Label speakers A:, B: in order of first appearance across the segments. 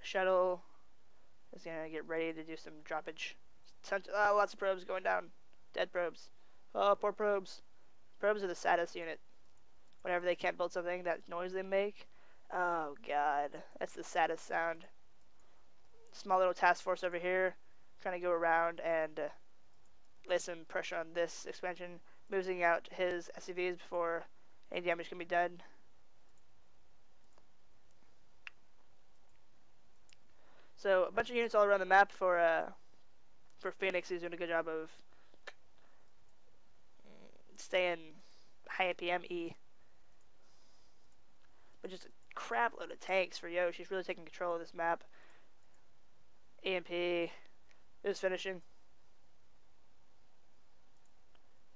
A: shuttle is gonna get ready to do some droppage. Lots of probes going down. Dead probes. Oh, poor probes. Probes are the saddest unit. Whenever they can't build something, that noise they make. Oh god, that's the saddest sound. Small little task force over here, trying to go around and lay some pressure on this expansion, moving out his SCVs before any damage can be done. So a bunch of units all around the map for Fenix. He's doing a good job of staying high APM-E. But just a crap load of tanks for Yosh. He's really taking control of this map. EMP is finishing.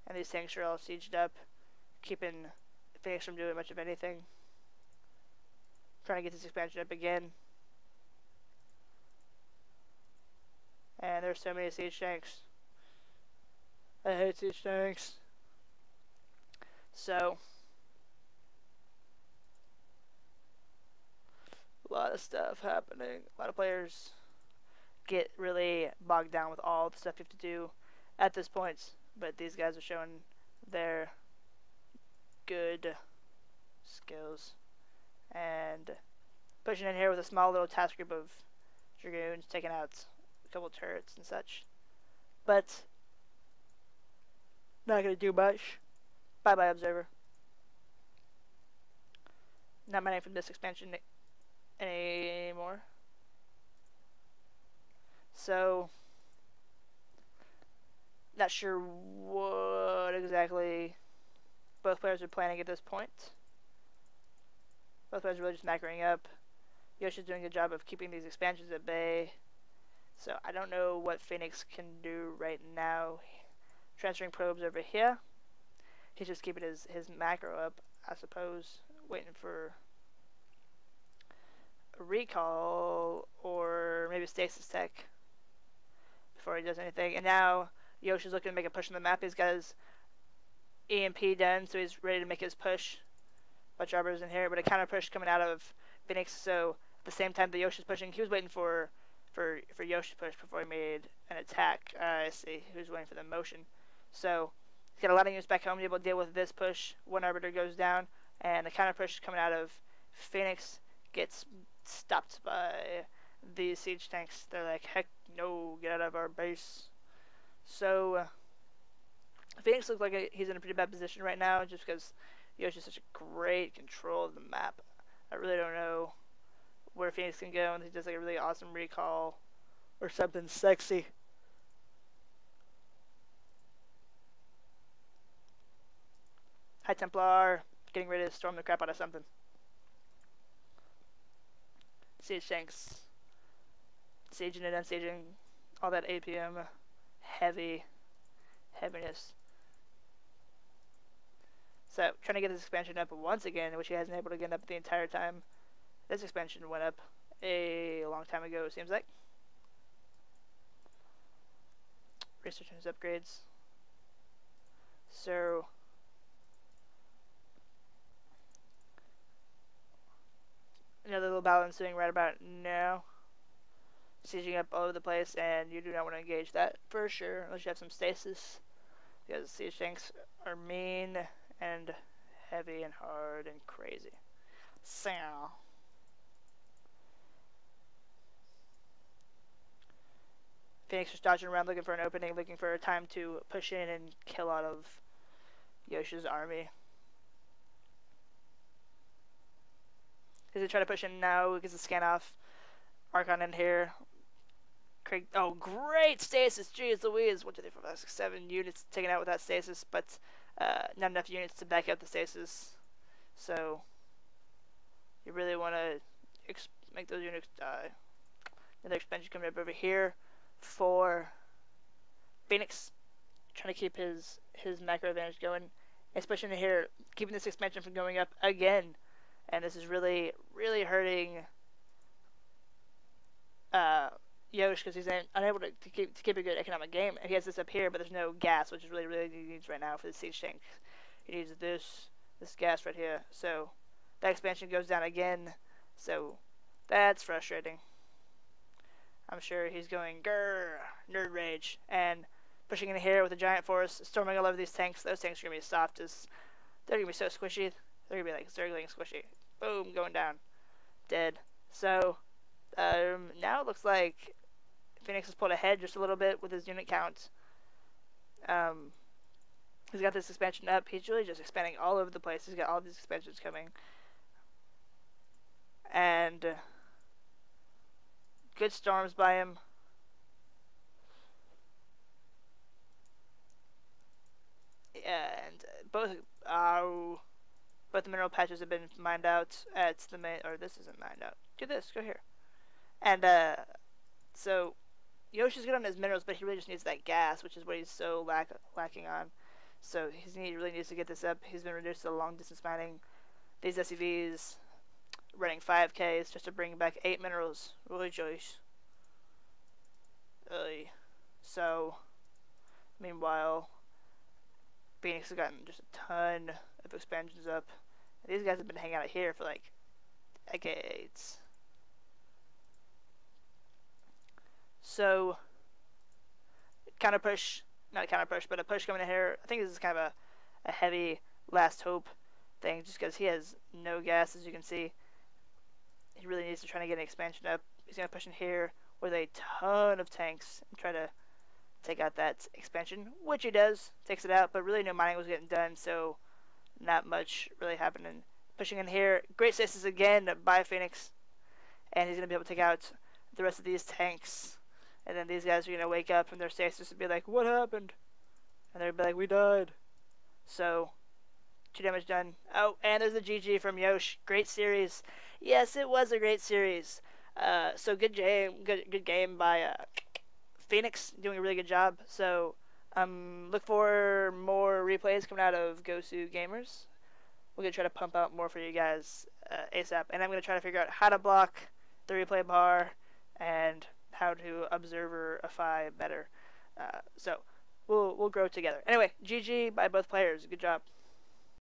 A: And these tanks are all sieged up, keeping Fenix from doing much of anything. Trying to get this expansion up again. And there's so many siege tanks. I hate siege tanks. So, a lot of stuff happening. A lot of players get really bogged down with all the stuff you have to do at this point. But these guys are showing their good skills. And pushing in here with a small little task group of Dragoons, taking out a couple turrets and such. But not going to do much. Bye-bye, Observer. Not mining from this expansion anymore. So, not sure what exactly both players are planning at this point. Both players are really just macroing up. Yosh is doing a good job of keeping these expansions at bay. So I don't know what Fenix can do right now. Transferring probes over here. He's just keeping his macro up, I suppose, waiting for a recall or maybe stasis tech before he does anything. And now Yosh is looking to make a push on the map. He's got his EMP done, so he's ready to make his push. Bunch of arbors in here, but a counter push coming out of Fenix. So at the same time that Yosh is pushing, he was waiting for Yosh to push before he made an attack. I see. He was waiting for the motion. So he's got a lot of units back home to be able to deal with this push. One arbiter goes down, and the counter push coming out of Fenix gets stopped by these siege tanks. They're like, heck no, get out of our base. So Fenix looks like he's in a pretty bad position right now, just because Yosh has such a great control of the map. I really don't know where Fenix can go, and he does like a really awesome recall or something sexy. High Templar getting ready to storm the crap out of something. Siege tanks sieging and unsieging, all that APM heaviness. So trying to get this expansion up once again, which he hasn't been able to get up the entire time. This expansion went up a long time ago, it seems like. Researching his upgrades. So another little battle ensuing right about now. Sieging up all over the place, and you do not want to engage that for sure, unless you have some stasis, because siege tanks are mean and heavy and hard and crazy. So Fenix is dodging around looking for an opening, looking for a time to push in and kill out of Yosh's army. Because they try to push in now, because the scan off Archon in here. Craig, oh, great stasis! Jeez Louise! 1, 2, 3, 4, 5, 6, 7 units taken out with that stasis, but not enough units to back up the stasis. So you really want to make those units die. Another expansion coming up over here for Fenix, trying to keep his macro advantage going, especially in here, keeping this expansion from going up again. And this is really, really hurting Yosh, because he's unable to keep a good economic game. He has this up here, but there's no gas, which is really he needs right now for the siege tank. He needs this gas right here. So that expansion goes down again. So that's frustrating. I'm sure he's going, grrr, nerd rage, and pushing in here with a giant force, storming all over these tanks. Those tanks are going to be soft as, they're going to be so squishy. They're going to be like zergling squishy. Boom, going down. Dead. So, now it looks like Fenix has pulled ahead just a little bit with his unit count. He's got this expansion up. He's really just expanding all over the place. He's got all these expansions coming. And good storms by him. And both the mineral patches have been mined out at the main, or this isn't mined out. Do this, go here. And so Yosh is good on his minerals, but he really just needs that gas, which is what he's so lacking on. So he really needs to get this up. He's been reduced to long distance mining. These SUVs running 5Ks just to bring back 8 minerals. Really, Josh. So, meanwhile, Fenix has gotten just a ton of expansions up. These guys have been hanging out here for like decades. So, counter push, not a counter push, but a push coming in here. I think this is kind of a heavy last hope thing, just because he has no gas, as you can see. He really needs to try to get an expansion up. He's going to push in here with a ton of tanks and try to take out that expansion, which he does, takes it out, but really no mining was getting done, so not much really happening. Pushing in here, great stasis again by Fenix, and he's going to be able to take out the rest of these tanks, and then these guys are going to wake up from their stasis and be like, what happened? And they'll be like, we died. So, 2 damage done. Oh, and there's a GG from Yosh. Great series. Yes, it was a great series. So good game by Fenix, doing a really good job. So look for more replays coming out of Gosu Gamers. We're gonna try to pump out more for you guys ASAP, and I'm gonna try to figure out how to block the replay bar and how to observerify better. So we'll grow together. Anyway, GG by both players. Good job.